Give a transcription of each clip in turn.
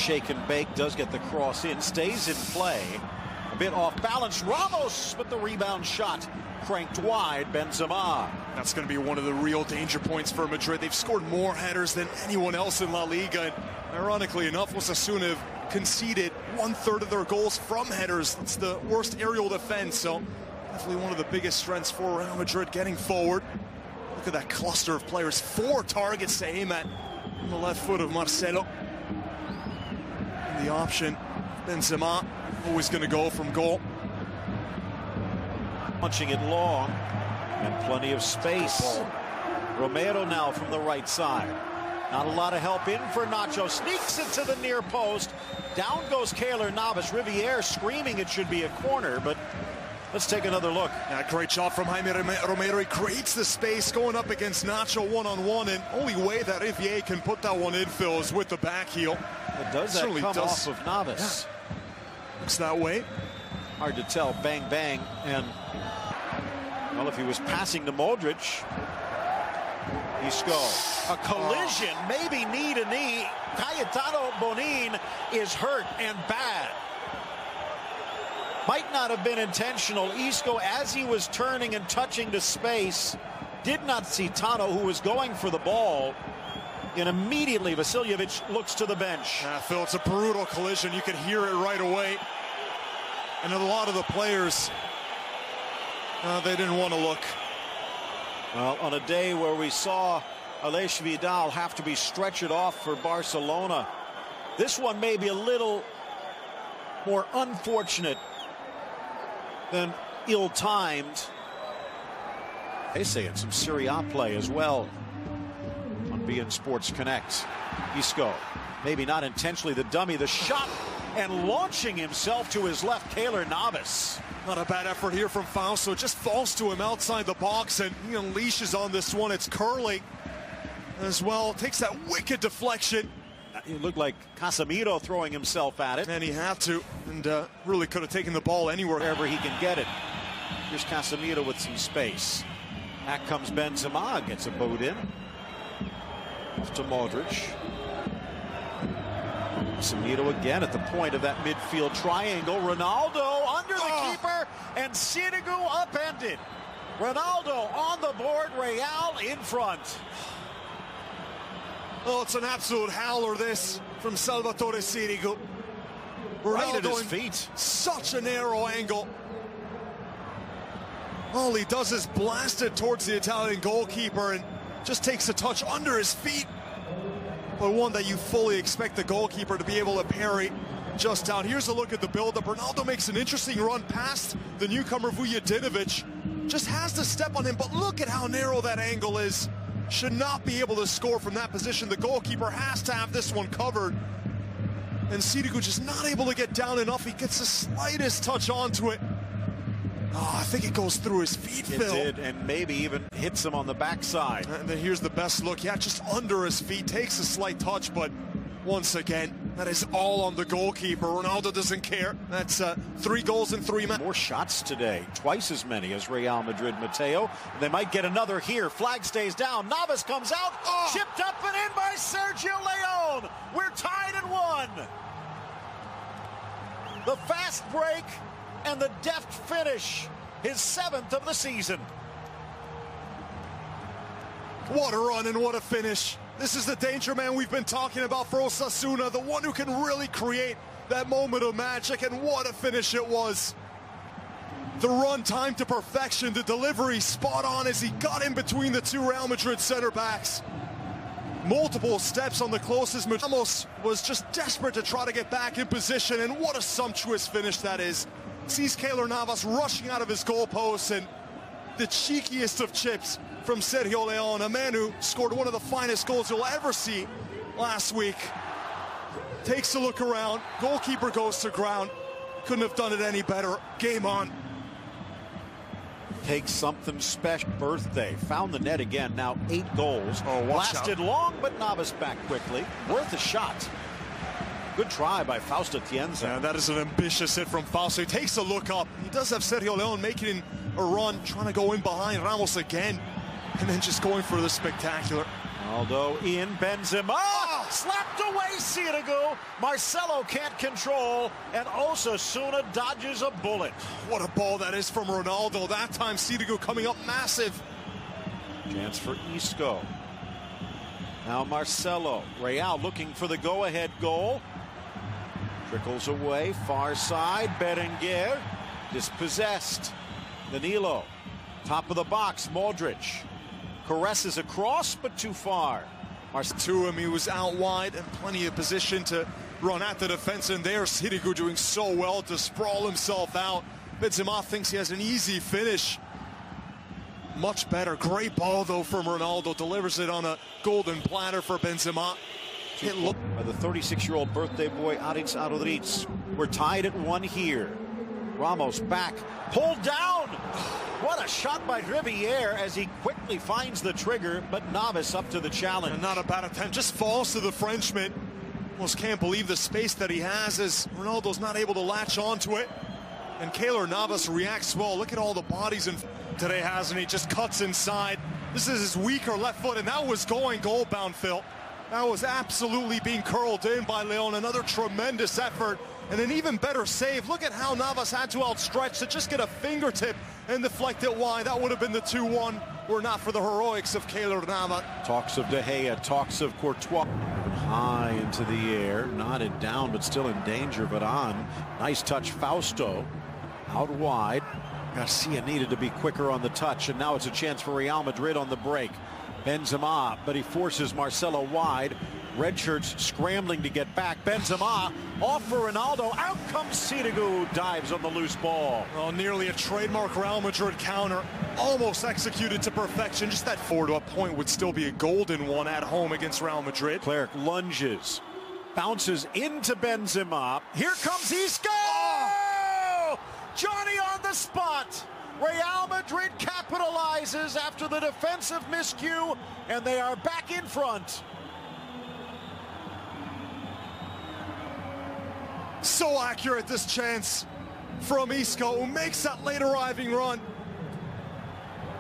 shake and bake, does get the cross in, stays in play. A bit off balance, Ramos, but the rebound shot cranked wide, Benzema. That's going to be one of the real danger points for Madrid. They've scored more headers than anyone else in La Liga. And ironically enough, Osasuna have conceded 1/3 of their goals from headers. It's the worst aerial defense, so definitely one of the biggest strengths for Real Madrid getting forward. Look at that cluster of players. 4 targets to aim at on the left foot of Marcelo. And the option, Benzema, always going to go from goal. Punching it long, and plenty of space. Romero now from the right side. Not a lot of help in for Nacho. Sneaks it to the near post. Down goes Keylor Navas. Riviere screaming it should be a corner, but let's take another look. Yeah, great job from Jaime Romero. He creates the space going up against Nacho one-on-one, and only way that Riviere can put that one in, Phil, is with the back heel. It does that come off of Navas? Yeah. Looks that way. Hard to tell. Bang, bang, and well, if he was passing to Modric, Isco. A collision, maybe knee to knee. Cayetano Bonin is hurt and bad. Might not have been intentional. Isco, as he was turning and touching the space, did not see Tano, who was going for the ball. And immediately Vasiljevic looks to the bench. Phil, it's a brutal collision. You can hear it right away. And a lot of the players, they didn't want to look. Well, on a day where we saw Aleix Vidal have to be stretchered off for Barcelona, this one may be a little more unfortunate than ill-timed. They say it's some Serie A play as well on beIN Sports Connect. Isco, maybe not intentionally the dummy, the shot, and launching himself to his left, Keylor Navas. Not a bad effort here from Fausto. Just falls to him outside the box, and he unleashes on this one. It's curling as well. Takes that wicked deflection. It looked like Casemiro throwing himself at it. And he had to, and really could have taken the ball anywhere. Wherever he can get it. Here's Casemiro with some space. Back comes Benzema, gets a boot in. Off to Modric. Casemiro again at the point of that midfield triangle. Ronaldo under the keeper, and Sirigu upended. Ronaldo on the board, Real in front. Oh, it's an absolute howler, this, from Salvatore Sirigu. Right at his in feet. Such a narrow angle. All he does is blast it towards the Italian goalkeeper and just takes a touch under his feet. But one that you fully expect the goalkeeper to be able to parry just down. Here's a look at the build-up. Ronaldo makes an interesting run past the newcomer Vujadinovic. Just has to step on him, but look at how narrow that angle is. Should not be able to score from that position. The goalkeeper has to have this one covered. And Sirigu just not able to get down enough. He gets the slightest touch onto it. Oh, I think it goes through his feet, Phil. It did, and maybe even hits him on the backside. And then here's the best look. Yeah, just under his feet. Takes a slight touch, but once again, that is all on the goalkeeper. Ronaldo doesn't care. That's 3 goals in 3 matches. More shots today, twice as many as Real Madrid. Mateo, they might get another here. Flag stays down. Navas comes out, chipped up and in by Sergio Leon. We're tied at 1. The fast break and the deft finish, his 7th of the season. What a run and what a finish. This is the danger man we've been talking about for Osasuna, the one who can really create that moment of magic, and what a finish it was. The run timed to perfection, the delivery spot on as he got in between the 2 Real Madrid center backs. Multiple steps on the closest. Ramos was just desperate to try to get back in position, and what a sumptuous finish that is. Sees Keylor Navas rushing out of his goalpost, and the cheekiest of chips from Sergio Leon, a man who scored one of the finest goals you'll ever see last week. Takes a look around, goalkeeper goes to ground. Couldn't have done it any better. Game on. Takes something special. Birthday. Found the net again. Now 8 goals. Blasted long, but Navas back quickly. Worth a shot. Good try by Fausto Tienza. Yeah, that is an ambitious hit from Fausto. He takes a look up. He does have Sergio Leon making a run, trying to go in behind Ramos again, and then just going for the spectacular. Ronaldo in, Benzema. Slapped away Segue. Marcelo can't control, and Osasuna dodges a bullet. What a ball that is from Ronaldo. That time Segue coming up massive. Chance for Isco. Now Marcelo. Real looking for the go-ahead goal. Trickles away, far side. Berenguer dispossessed. Danilo. Top of the box, Modric. Caresses across, but too far. To him, he was out wide and plenty of position to run at the defense, and there's Segue doing so well to sprawl himself out. Benzema thinks he has an easy finish. Much better. Great ball, though, from Ronaldo. Delivers it on a golden platter for Benzema. By the 36-year-old birthday boy, Aritz Adodriz. We're tied at 1 here. Ramos back. Pulled down. What a shot by Riviere as he quickly finds the trigger, but Navas up to the challenge. And not a bad attempt. Just falls to the Frenchman. Almost can't believe the space that he has as Ronaldo's not able to latch onto it. And Keylor Navas reacts well. Look at all the bodies in today, hasn't he? Just cuts inside. This is his weaker left foot, and that was going goal-bound, Phil. That was absolutely being curled in by Leon. Another tremendous effort and an even better save. Look at how Navas had to outstretch to just get a fingertip and deflect it wide. That would have been the 2-1 were not for the heroics of Keylor Navas. Talks of De Gea, talks of Courtois. High into the air, knotted down, but still in danger, but on. Nice touch, Fausto. Out wide. Garcia needed to be quicker on the touch, and now it's a chance for Real Madrid on the break. Benzema, but he forces Marcelo wide. Red shirts scrambling to get back. Benzema off for Ronaldo. Out comes Segue, dives on the loose ball. Oh, nearly a trademark Real Madrid counter. Almost executed to perfection. Just that forward to a point would still be a golden one at home against Real Madrid. Clerc lunges, bounces into Benzema. Here comes Isco! Oh! Johnny on the spot. Real Madrid capitalizes after the defensive miscue, and they are back in front. So accurate, this chance from Isco, who makes that late arriving run.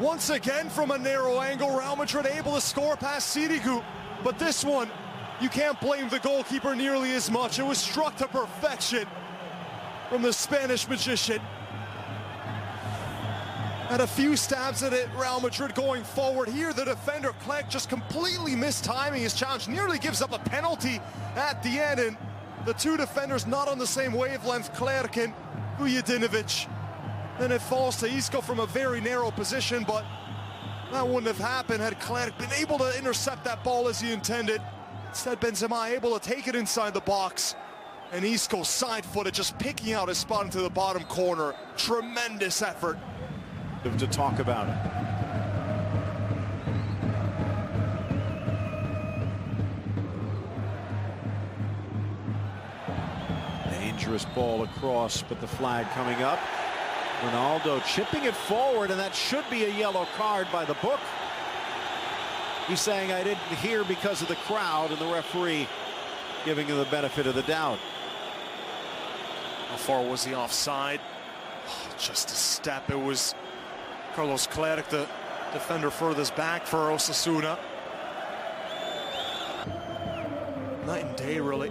Once again from a narrow angle, Real Madrid able to score past Segue. But this one, you can't blame the goalkeeper nearly as much. It was struck to perfection from the Spanish magician. Had a few stabs at it, Real Madrid going forward. Here, the defender, Clerc, just completely mistiming his challenge. Nearly gives up a penalty at the end, and the two defenders not on the same wavelength, Clerc and Vujadinovic. Then it falls to Isco from a very narrow position, but that wouldn't have happened had Clerc been able to intercept that ball as he intended. Instead, Benzema able to take it inside the box, and Isco side-footed, just picking out his spot into the bottom corner. Tremendous effort. To talk about it. Dangerous ball across, but the flag coming up. Ronaldo chipping it forward, and that should be a yellow card by the book. He's saying, I didn't hear because of the crowd, and the referee giving him the benefit of the doubt. How far was he offside? Oh, just a step. It was Carlos Clerc, the defender furthest back for Osasuna. Night and day, really.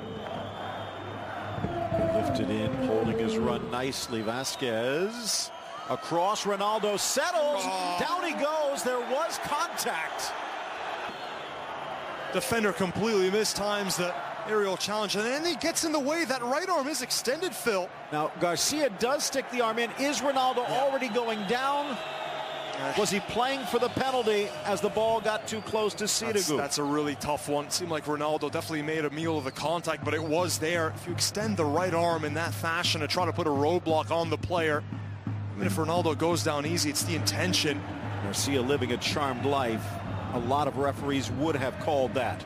Lifted in, holding his run nicely. Vasquez across. Ronaldo settles. Down he goes. There was contact. Defender completely mistimes the aerial challenge, and then he gets in the way. That right arm is extended, Phil. Now Garcia does stick the arm in. Is Ronaldo already going down? Was he playing for the penalty as the ball got too close to Segue? That's a really tough one. It seemed like Ronaldo definitely made a meal of the contact, but it was there. If you extend the right arm in that fashion to try to put a roadblock on the player, even if Ronaldo goes down easy, it's the intention. Garcia living a charmed life. A lot of referees would have called that.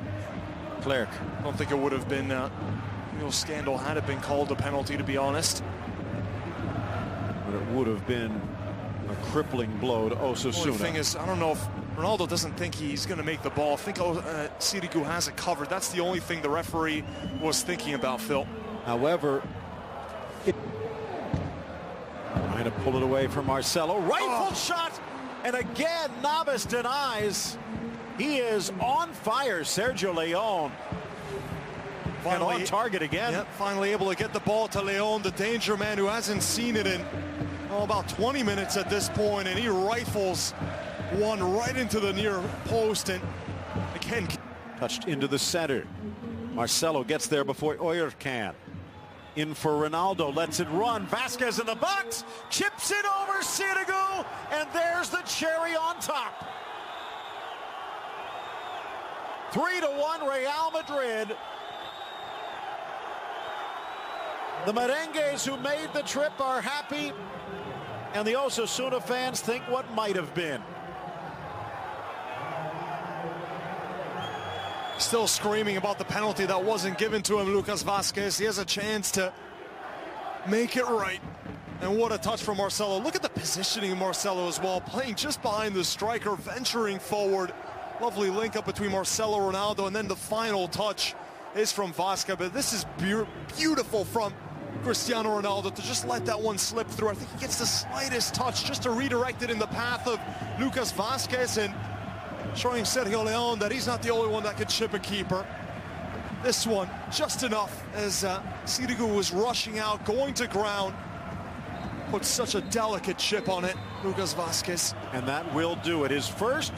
Clerc. I don't think it would have been a real scandal had it been called a penalty, to be honest. But it would have been a crippling blow to Osasuna. The thing is, I don't know if Ronaldo doesn't think he's going to make the ball. I think Segue has it covered. That's the only thing the referee was thinking about, Phil. However, trying to pull it away from Marcelo. Rifle shot, and again Navas denies. He is on fire, Sergio Leon. And on target again. Yep, finally able to get the ball to Leon, the danger man who hasn't seen it in about 20 minutes at this point, and he rifles one right into the near post, and again touched into the center. Marcelo gets there before Hoje can. In for Ronaldo, lets it run. Vasquez in the box, chips it over Segue, and there's the cherry on top. 3-1 Real Madrid. The merengues who made the trip are happy, and the Osasuna fans think what might have been. Still screaming about the penalty that wasn't given to him, Lucas Vasquez. He has a chance to make it right. And what a touch from Marcelo. Look at the positioning of Marcelo as well, playing just behind the striker, venturing forward. Lovely link up between Marcelo, Ronaldo, and then the final touch is from Vasquez. But this is beautiful from Cristiano Ronaldo to just let that one slip through. I think he gets the slightest touch just to redirect it in the path of Lucas Vasquez, and showing Sergio Leon that he's not the only one that can chip a keeper. This one just enough as Segue was rushing out, going to ground. Put such a delicate chip on it, Lucas Vasquez. And that will do it. His first